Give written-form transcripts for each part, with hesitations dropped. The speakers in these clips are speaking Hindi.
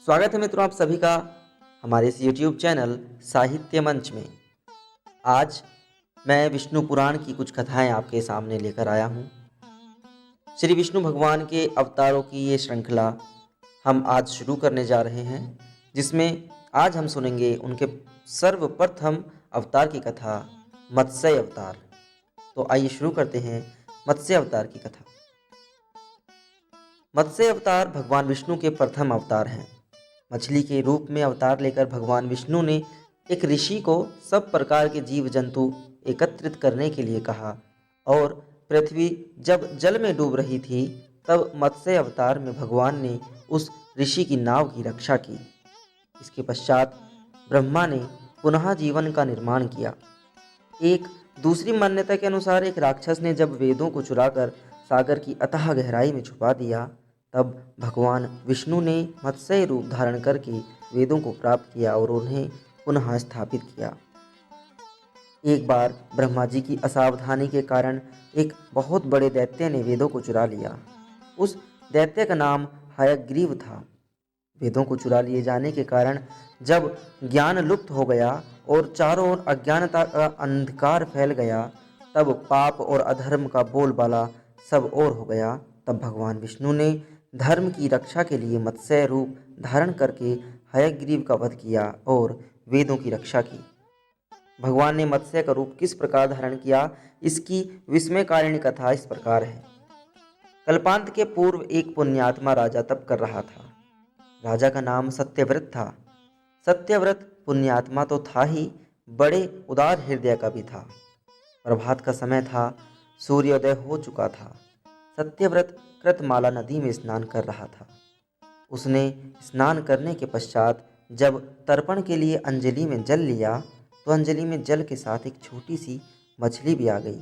स्वागत है मित्रों आप सभी का हमारे इस YouTube चैनल साहित्य मंच में। आज मैं विष्णु पुराण की कुछ कथाएं आपके सामने लेकर आया हूं। श्री विष्णु भगवान के अवतारों की ये श्रृंखला हम आज शुरू करने जा रहे हैं, जिसमें आज हम सुनेंगे उनके सर्वप्रथम अवतार की कथा, मत्स्य अवतार। तो आइए शुरू करते हैं मत्स्य अवतार की कथा। मत्स्य अवतार भगवान विष्णु के प्रथम अवतार हैं। मछली के रूप में अवतार लेकर भगवान विष्णु ने एक ऋषि को सब प्रकार के जीव जंतु एकत्रित करने के लिए कहा और पृथ्वी जब जल में डूब रही थी तब मत्स्य अवतार में भगवान ने उस ऋषि की नाव की रक्षा की। इसके पश्चात ब्रह्मा ने पुनः जीवन का निर्माण किया। एक दूसरी मान्यता के अनुसार एक राक्षस ने जब वेदों को चुराकर सागर की अथाह गहराई में छुपा दिया, तब भगवान विष्णु ने मत्स्य रूप धारण करके वेदों को प्राप्त किया और उन्हें पुनः स्थापित किया। एक बार ब्रह्मा जी की असावधानी के कारण एक बहुत बड़े दैत्य ने वेदों को चुरा लिया। उस दैत्य का नाम हयग्रीव था। वेदों को चुरा लिए जाने के कारण जब ज्ञान लुप्त हो गया और चारों ओर अज्ञानता का अंधकार फैल गया, तब पाप और अधर्म का बोलबाला सब ओर हो गया। तब भगवान विष्णु ने धर्म की रक्षा के लिए मत्स्य रूप धारण करके हयग्रीव का वध किया और वेदों की रक्षा की। भगवान ने मत्स्य का रूप किस प्रकार धारण किया, इसकी विस्मयकारिणी कथा इस प्रकार है। कल्पांत के पूर्व एक पुण्यात्मा राजा तप कर रहा था। राजा का नाम सत्यव्रत था। सत्यव्रत पुण्यात्मा तो था ही, बड़े उदार हृदय का भी था। प्रभात का समय था, सूर्योदय हो चुका था। सत्यव्रत कृतमाला नदी में स्नान कर रहा था। उसने स्नान करने के पश्चात जब तर्पण के लिए अंजलि में जल लिया तो अंजलि में जल के साथ एक छोटी सी मछली भी आ गई।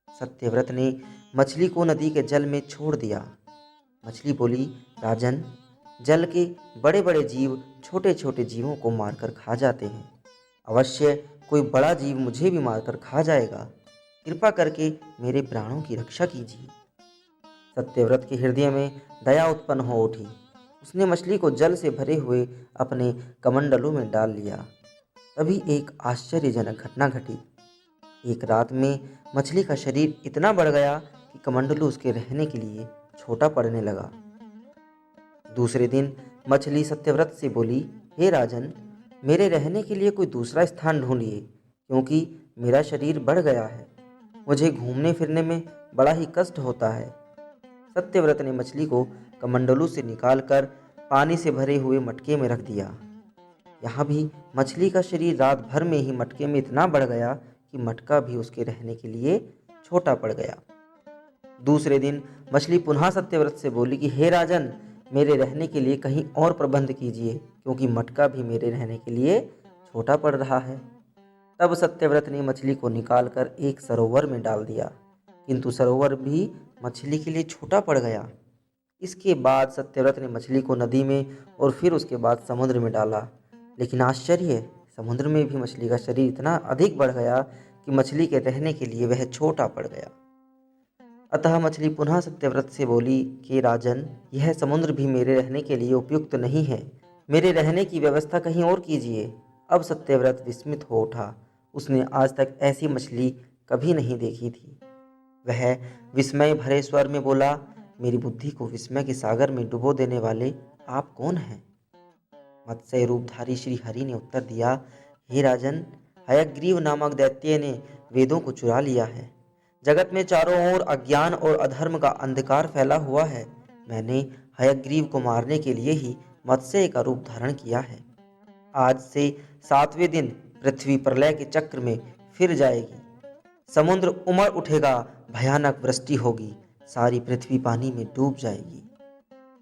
सत्यव्रत ने मछली को नदी के जल में छोड़ दिया। मछली बोली, राजन, जल के बड़े बड़े जीव छोटे छोटे जीवों को मारकर खा जाते हैं। अवश्य कोई बड़ा जीव मुझे भी मारकर खा जाएगा। कृपा करके मेरे प्राणों की रक्षा कीजिए। सत्यव्रत के हृदय में दया उत्पन्न हो उठी। उसने मछली को जल से भरे हुए अपने कमंडलों में डाल लिया। तभी एक आश्चर्यजनक घटना घटी। एक रात में मछली का शरीर इतना बढ़ गया कि कमंडलू उसके रहने के लिए छोटा पड़ने लगा। दूसरे दिन मछली सत्यव्रत से बोली, हे राजन, मेरे रहने के लिए कोई दूसरा स्थान ढूंढिए, क्योंकि मेरा शरीर बढ़ गया है। मुझे घूमने फिरने में बड़ा ही कष्ट होता है। सत्यव्रत ने मछली को कमंडलू से निकालकर पानी से भरे हुए मटके में रख दिया। यहाँ भी मछली का शरीर रात भर में ही मटके में इतना बढ़ गया कि मटका भी उसके रहने के लिए छोटा पड़ गया। दूसरे दिन मछली पुनः सत्यव्रत से बोली कि हे राजन, मेरे रहने के लिए कहीं और प्रबंध कीजिए, क्योंकि मटका भी मेरे रहने के लिए छोटा पड़ रहा है। तब सत्यव्रत ने मछली को निकालकर एक सरोवर में डाल दिया, किंतु सरोवर भी मछली के लिए छोटा पड़ गया। इसके बाद सत्यव्रत ने मछली को नदी में और फिर उसके बाद समुद्र में डाला, लेकिन आश्चर्य, समुद्र में भी मछली का शरीर इतना अधिक बढ़ गया कि मछली के रहने के लिए वह छोटा पड़ गया। अतः मछली पुनः सत्यव्रत से बोली कि राजन, यह समुद्र भी मेरे रहने के लिए उपयुक्त नहीं है। मेरे रहने की व्यवस्था कहीं और कीजिए। अब सत्यव्रत विस्मित हो उठा। उसने आज तक ऐसी मछली कभी नहीं देखी थी। वह विस्मय भरे स्वर में बोला, मेरी बुद्धि को विस्मय के सागर में डुबो देने वाले आप कौन हैं? मत्स्य रूपधारी श्री हरि ने उत्तर दिया, हे राजन, हयग्रीव नामक दैत्य ने वेदों को चुरा लिया है। जगत में चारों ओर अज्ञान और अधर्म का अंधकार फैला हुआ है। मैंने हयग्रीव को मारने के लिए ही मत्स्य का रूप धारण किया है। आज से 7वें दिन पृथ्वी प्रलय के चक्र में फिर जाएगी। समुद्र उमड़ उठेगा, भयानक वृष्टि होगी, सारी पृथ्वी पानी में डूब जाएगी।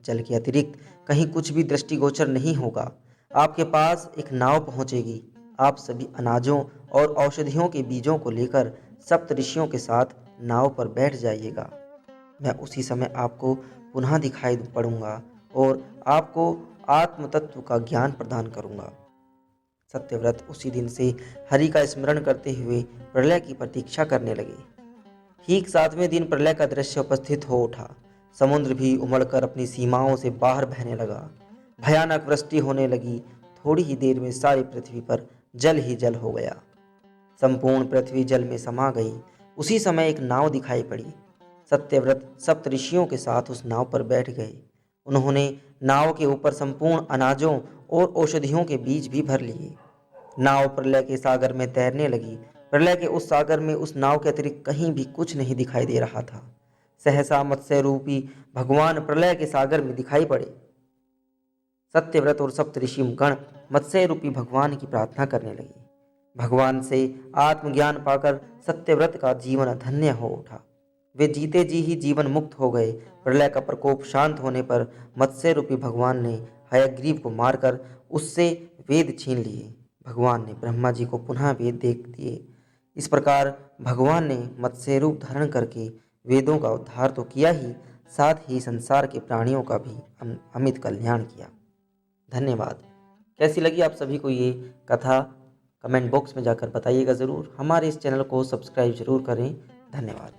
जल के अतिरिक्त कहीं कुछ भी दृष्टिगोचर नहीं होगा। आपके पास एक नाव पहुंचेगी। आप सभी अनाजों और औषधियों के बीजों को लेकर सप्त ऋषियों के साथ नाव पर बैठ जाइएगा। मैं उसी समय आपको पुनः दिखाई पड़ूंगा और आपको आत्म तत्व का ज्ञान प्रदान करूंगा। सत्यव्रत उसी दिन से हरि का स्मरण करते हुए प्रलय की प्रतीक्षा करने लगे। ठीक 7वें दिन प्रलय का दृश्य उपस्थित हो उठा। समुद्र भी उमड़कर अपनी सीमाओं से बाहर बहने लगा। भयानक वृष्टि होने लगी। थोड़ी ही देर में सारी पृथ्वी पर जल ही जल हो गया। संपूर्ण पृथ्वी जल में समा गई। उसी समय एक नाव दिखाई पड़ी। सत्यव्रत सप्तऋषियों के साथ उस नाव पर बैठ गए। उन्होंने नाव के ऊपर संपूर्ण अनाजों और औषधियों के बीज भी भर लिए। नाव प्रलय के सागर में तैरने लगी। प्रलय के उस सागर में उस नाव के अतिरिक्त कहीं भी कुछ नहीं दिखाई दे रहा था। सहसा मत्स्य रूपी भगवान प्रलय के सागर में दिखाई पड़े। सत्यव्रत और सप्तऋषि गण मत्स्य रूपी भगवान की प्रार्थना करने लगे। भगवान से आत्मज्ञान पाकर सत्यव्रत का जीवन धन्य हो उठा। वे जीते जी ही जीवन मुक्त हो गए। प्रलय का प्रकोप शांत होने पर मत्स्य रूपी भगवान ने हयग्रीव को मारकर उससे वेद छीन लिए। भगवान ने ब्रह्मा जी को पुनः वेद दे दिए। इस प्रकार भगवान ने मत्स्य रूप धारण करके वेदों का उद्धार तो किया ही, साथ ही संसार के प्राणियों का भी अमित कल्याण किया। धन्यवाद। कैसी लगी आप सभी को ये कथा? कमेंट बॉक्स में जाकर बताइएगा ज़रूर। हमारे इस चैनल को सब्सक्राइब जरूर करें। धन्यवाद।